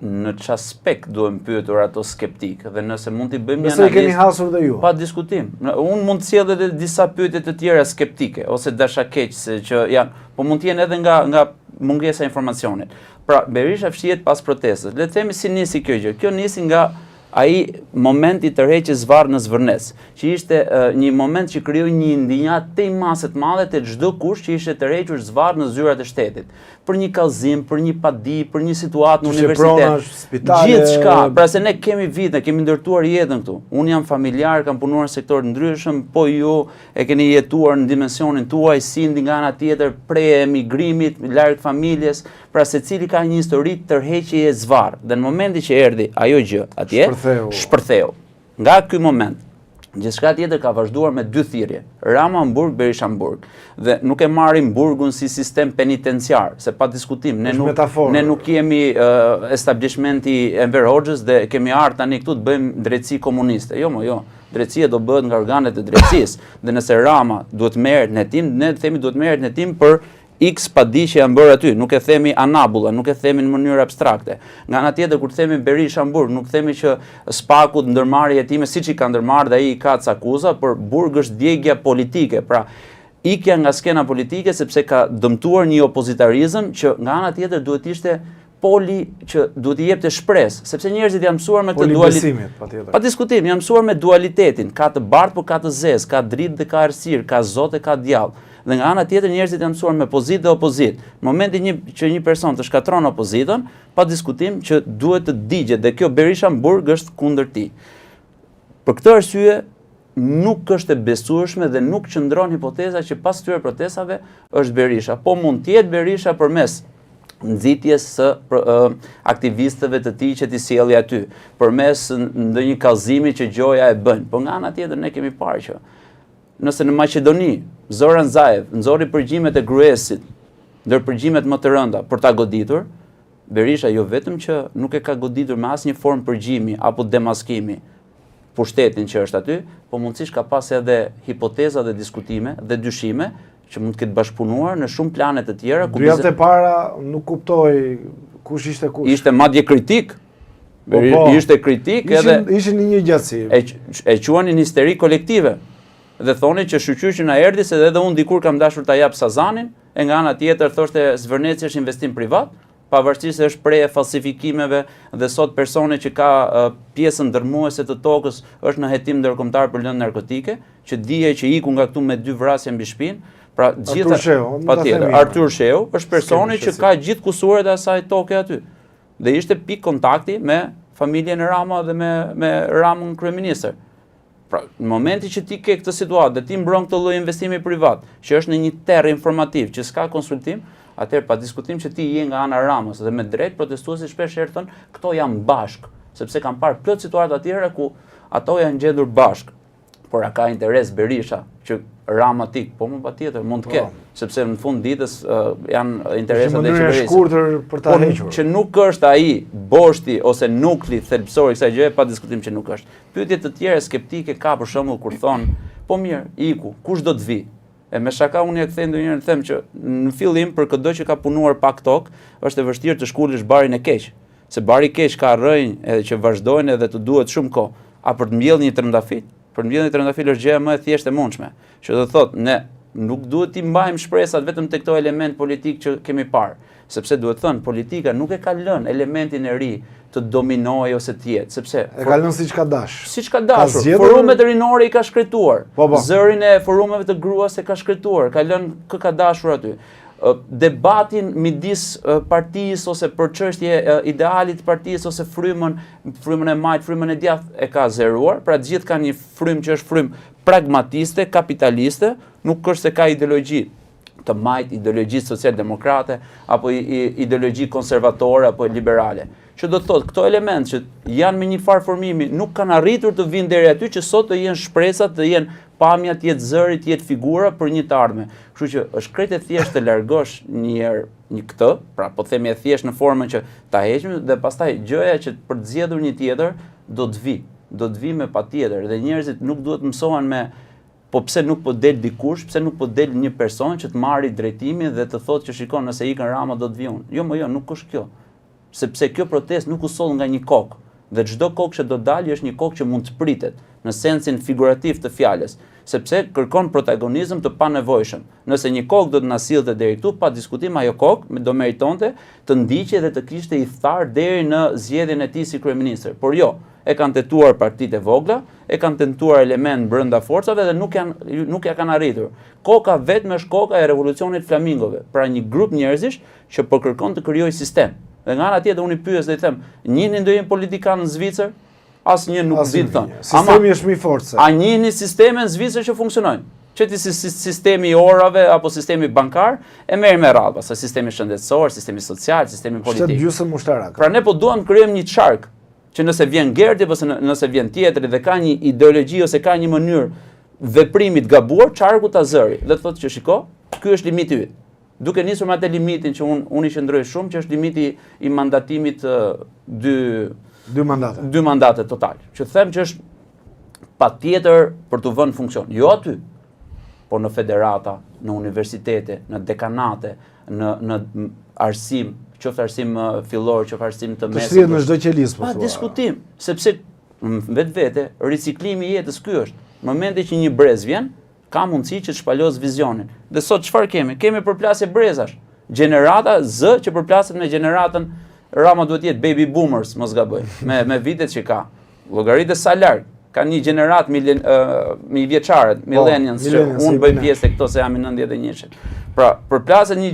në ç'aspekt duhem pyetur ato skeptik dhe nëse mund t'i bëjmë një analizë. Nëse keni hasur dhe ju. Pa diskutim. Unë mund të sjell edhe disa pyetje të tjera skeptike ose dashakeqëse që janë, po mund të jenë edhe nga mungesa e informacionit. Pra, Berisha fshihet pas protestës. Le të themi si nisi kjo gjë. Kjo nisi nga ai momenti i tërheqjes Zvarr në Zvërnes, që ishte një moment që krijoi një ndinjat te masë të madhe te çdo kush që ishte tërhequr Zvarr në zyrat e shtetit. Për një kallëzim, për një padi, për një situatë në universitet. Gjithçka. Pra se ne kemi vite, kemi ndërtuar jetën këtu. Unë jam familjar, kam punuar në sektor të ndryshëm, po ju e keni jetuar në dimensionin tuaj, si nga ana tjetër, prej emigrimit, larg familjes. Pra secili ka një histori tërheqjeje Zvarr. Dhe në momentin që erdhi ajo gjë atje, shpërtheu. Nga ky moment, gjithçka tjetër ka vazhduar me dy thirrje. Rama në burg, Berisha në burg. Dhe nuk e marrim burgun si sistem penitenciar, se pa diskutim, ne nuk jemi establishmenti Enver Hoxhës dhe kemi ardhur tani këtu të bëjmë drejtësi komuniste. Jo. Drejtësia do bëhet nga organet e drejtësisë. Dhe nëse Rama duhet merret në hetim, ne themi duhet merret në hetim për X padi që janë bërë aty, nuk e themi anabulla, nuk e themi në mënyrë abstrakte. Nga ana tjetër kur themi Berisha në burg, nuk themi që Spaku të ndërmarrë jetime siç i ka ndërmarrë dhe ai i ka akuza, por burg është djegja politike. Pra, ikja nga skena politike sepse ka dëmtuar një opozitarizëm që nga ana tjetër duhet ishte poli që duhet i jepte shpresë, sepse njerëzit janë mësuar me këtë dualitet. Pa diskutim, janë mësuar me dualitetin, ka të bardhë por ka të zezë, ka dritë dhe ka errësirë, ka zot e ka djallë. Dhe nga ana tjetër njerëzit janë mësuar me pozitë dhe opozitë. Në momentin që një person të shkatron opozitën, pa diskutim që duhet të digjet dhe kjo Berisha në burg është kundër tij. Për këtë arsye nuk është e besueshme dhe nuk qëndron hipoteza që pas këtyre protestave është Berisha. Po mund të jetë Berisha përmes nxitjes së aktivistëve të tij që t'i sjellë aty, përmes ndonjë kallëzimi që Gjoja e bën. Po nga ana tjetër ne kemi parë që nëse në Maqedoni Zoran Zaev nxorri përgjimet e Gruesit, ndër përgjimet më të rënda për ta goditur, Berisha jo vetëm që nuk e ka goditur me asnjë formë përgjimi apo demaskimi pushtetin që është aty, po mundësisht ka pas edhe hipoteza dhe diskutime dhe dyshime që mund të ketë bashkëpunuar në shumë plane të tjera. 2 javë e para nuk kuptoi kush ishte kush. Ishte madje kritik. Ishte kritik edhe ishin në një gjatësi. E quanin histeri kolektive. Dhe thoni që shqyqyr që na erdhi se edhe unë dikur kam dashur ta jap Sazanin, e nga ana tjetër thoshte Zvërneci është investim privat, pavarësisht se është prej falsifikimeve dhe sot personi që ka pjesën dërmuese të tokës është në hetim ndërkombëtar për lëndë narkotike, që dije që iku nga këtu me 2 vrasje mbi shpinë. Pra Artur Sheu është personi që ka gjithë kusuret e asaj toke aty. Dhe ishte pikë kontakti me familjen e Rama dhe me Ramën kryeministër. Pra, në momenti që ti ke këtë situatë dhe ti mbron këtë lloj investimi privat, që është në një terr informativ, që s'ka konsultim, atëherë pa diskutim që ti je nga ana e Ramës dhe me drejt protestuesit shpesh herë thon, këto janë bashk, sepse kanë parë plot situata të tjera ku ato janë gjetur bashk. Por a ka interes Berisha që Rama tik, po më patjetër mund të ketë, sepse në fund ditës janë interesat e qeverisë. Shkurtër për ta hequr. Që nuk është ai boshti ose nukli thelbësor i kësaj gjëje, pa diskutim që nuk është. Pyetje të tjera skeptike ka për shembull kur thon, po mirë, iku, kush do të vi? E me shaka unë ja kthej ndonjëherë them që në fillim për çdo që ka punuar pak tok, është e vështirë të shkulësh barin e keq. Se bari i keq ka rrënjë edhe që vazhdojnë edhe të duhet shumë kohë. A për të mbjellë një trëndafil? Për mbjelljen e trëndafil është gjëja më e thjeshtë e mundshme. Që do thotë ne nuk duhet t'i mbajmë shpresat vetëm te këto element politik që kemi parë, sepse duhet thënë politika nuk e ka lënë elementin e ri të dominojë ose të jetë, sepse e ka lënë siç ka dash. Siç ka dashur. Forumet rinore i ka shkretuar. Zërin e forumeve të gruas e ka shkretuar, ka lënë kë ka dashur aty. Debatin midis partisë ose për çështje idealit të partisë ose frymën e majt, frymën e djathtë e ka zeruar, pra të gjithë kanë një frymë që është frymë pragmatiste, kapitaliste, nuk është se ka ideologji të majt, ideologji socialdemokrate apo ideologji konservatore apo liberale. Që do të thotë këto element që janë me një farë formimi nuk kanë arritur të vinë deri aty që sot të jenë shpresat, të jenë pamja, të jetë zëri, të jetë figura për një të ardhme. Kështu që është krejt e thjesht të largosh një këtë, pra po themi e thjesht në formën që ta heqim dhe pastaj gjëja që për të zgjedhur një tjetër do të vi me patjetër dhe njerëzit nuk duhet mësohen me po pse nuk po del dikush, pse nuk po del një person që të marrë drejtimin dhe të thotë që shikon nëse ikën Rama do të vi unë. Jo, nuk është kjo. sepse kjo protestë nuk u soll nga një kokë, dhe çdo kokë që do dalë është një kokë që mund të pritet në sensin figurativ të fjalës, sepse kërkon protagonizëm të panevojshëm. Nëse një kokë do të na sillte deri këtu, pa diskutim ajo kokë do meritonte të ndiqej dhe të kishte i tharë deri në zgjedhjen e tij si kryeministër. Por jo, e kanë tentuar partitë e vogla, e kanë tentuar element brenda forcave dhe nuk ja kanë arritur. Koka vetëm është koka e revolucionit flamingove, pra një grup njerëzish që po kërkon të krijojë sistem. Dhe nga ana tjetër unë i pyes dhe i them, njihni ndonjë politikan në Zvicër? Asnjë nuk di të thonë. Sistemi është më i fortë. A njihni sisteme në Zvicër që funksionojnë? Qëti sistemi i orave apo sistemi bankar e merr me radhë, pastaj sistemi shëndetësor, sistemi social, sistemi politik. Shtet gjysmë ushtarak. Pra ne po duam të krijojmë një çark që nëse vjen Gerdi ose nëse vjen tjetri dhe ka një ideologji ose ka një mënyrë veprimi të gabuar, çarku ta zëri. Dhe të thotë që shiko, ky është limiti yt. Duke nisur me atë limitin që unë i qëndroj shumë, që është limiti i mandatimit dy mandate total. Që them që është patjetër për të vënë funksion. Jo aty, por në federata, në universitete, në dekanate, në arsim, qoftë arsim fillor, qoftë arsim të mesëm. Të shtrihet në çdo qelis po thua. Pa diskutim, sepse vetvete riciklimi i jetës ky është. Në momentin që një brez vjen, ka mundësi që të shpalos vizionin. Dhe sot çfarë kemi? Kemi përplasje brezash. Gjenerata Z që përplaset me gjeneratën, Rama duhet jetë baby boomers, mos gaboj, me vitet që ka. Llogaritë sa larg. Ka një gjenerat mi vjeçarët, millennials, që unë bëj pjesë e këto se jam i 91-shit. Pra, përplaset një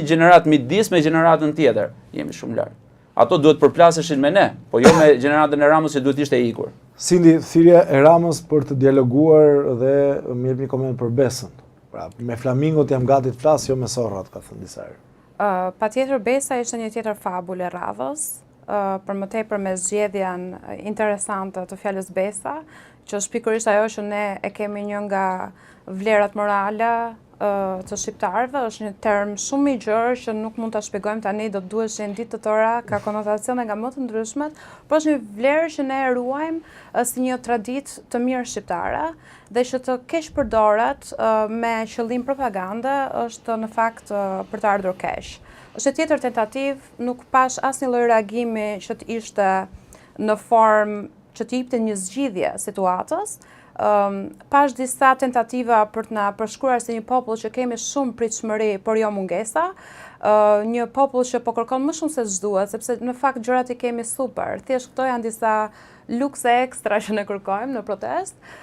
gjenerat midis me gjeneratën tjetër, jemi shumë larg. Ato duhet përplaseshin me ne, po jo me gjeneratën e Ramës që duhet ishte ikur. Sindi, thirrja e Ramës për të dialoguar dhe më jep një koment për Besën. Pra, me flamingot jam gati të flas, jo me sorrat, ka thënë disa herë. Patjetër Besa ishte një tjetër fabulë e radhës, për më tepër me zgjedhjen interesante të fjalës Besa, që është pikërisht ajo që ne e kemi një nga vlerat morale të shqiptarëve, është një term shumë i gjerë që nuk mund ta shpjegojmë tani, do të duhet që në ditë të tëra, ka konotacione nga më të ndryshmet, por është një vlerë që ne e ruajmë si një traditë të mirë shqiptare dhe që të keq përdoret me qëllim propagande është në fakt për të ardhur keq. Është tjetër tentativë, nuk pash asnjë lloj reagimi që të ishte në formë që të jepte një zgjidhje situatës. Pash disa tentativa për të na përshkruar si një popull që kemi shumë pritshmëri, por jo mungesa, një popull që po kërkon më shumë se ç'duhet, sepse në fakt gjërat i kemi super. Thjesht këto janë disa lukse ekstra që ne kërkojmë në protestë.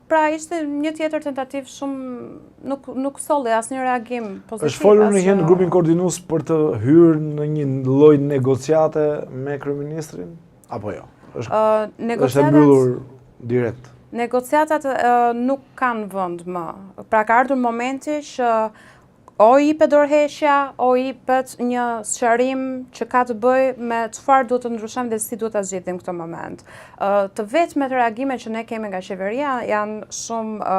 Pra ishte një tjetër tentativë shumë nuk solli asnjë reagim pozitiv. Është folur në një grupin koordinues për të hyrë në një lloj negociate me kryeministrin apo jo? Është mbyllur direkt. Negociatat nuk kanë vend më. Pra ka ardhur momenti që o i jepet dorëheqja, o i jepet një sqarim që ka të bëjë me çfarë duhet të ndryshojmë dhe si duhet ta zgjidhim këtë moment. Të vetmet reagime që ne kemi nga qeveria janë shumë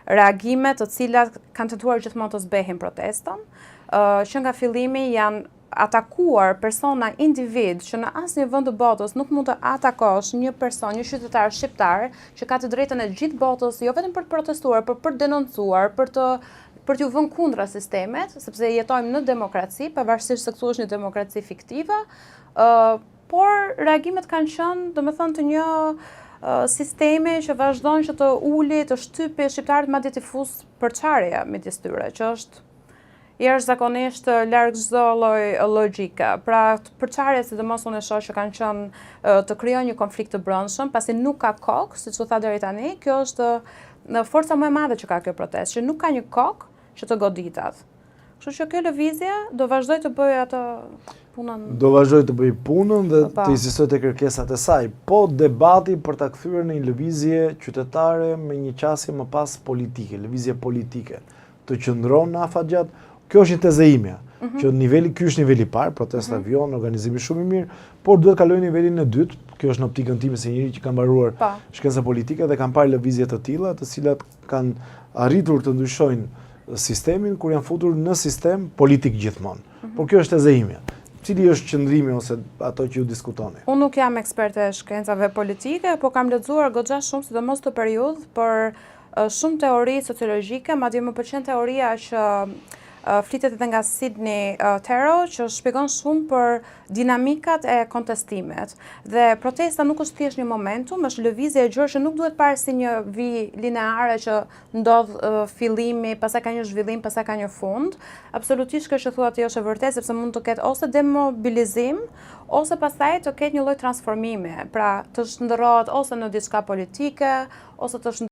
reagime të cilat kanë tentuar gjithmonë të zbehin protestën, që nga fillimi janë atakuar persona individ që në asnjë vend të botës nuk mund të atakosh një person, një qytetar shqiptar që ka të drejtën e gjithë botës jo vetëm për të protestuar, por për të denoncuar, për t'u vënë kundra sistemet, sepse jetojmë në demokraci, pavarësisht se këtu është një demokraci fiktive, por reagimet kanë qenë, domethënë, të një sistemi që vazhdon që të uli, të shtypi shqiptarët madje të fusë përçarje midis tyre, që është jashtëzakonisht larg çdo lloj logjike. Pra, përçarjet sidomos unë e shoh që kanë qenë të krijojnë një konflikt të brendshëm, pasi nuk ka kokë, siç u tha deri tani, kjo është në forca më e madhe që ka kjo protestë, që nuk ka një kokë që të goditat. Kështu që kjo lëvizje do vazhdoj të bëjë atë punën. Do vazhdoj të bëjë punën dhe të insistoj te kërkesat e saj, po debati për ta kthyer në një lëvizje qytetare me një qasje më pas politike, lëvizje politike, të qëndron në afatgjat. Kjo është një tezë ime, që ky është niveli i parë, protesta avion, organizimi shumë i mirë, por duhet kalojë nivelin e dytë. Kjo është në optikën time si njëri që ka mbaruar shkenca politike dhe kanë parë lëvizje të tilla, të cilat kanë arritur të ndryshojnë sistemin kur janë futur në sistem politik gjithmonë. Por kjo është tezë ime. Cili është qëndrimi ose ato që ju diskutoni? Unë nuk jam eksperte e shkencave politike, por kam lexuar goxha shumë, sidomos të periudhë, për shumë teori sociologjike, madje më pëlqen teoria që flitet edhe nga Sydney Tero, që shpjegon shumë për dinamikat e kontestimet. Dhe protesta nuk është thjesht një momentum, është lëvizje e gjerë që nuk duhet parë si një vijë lineare që ndodh fillimi, pastaj ka një zhvillim, pastaj ka një fund. Absolutisht kjo që thuat është e vërtetë, sepse mund të ketë ose demobilizim, ose pastaj të ketë një lloj transformimi, pra të shndërrohet ose në diçka politike, ose të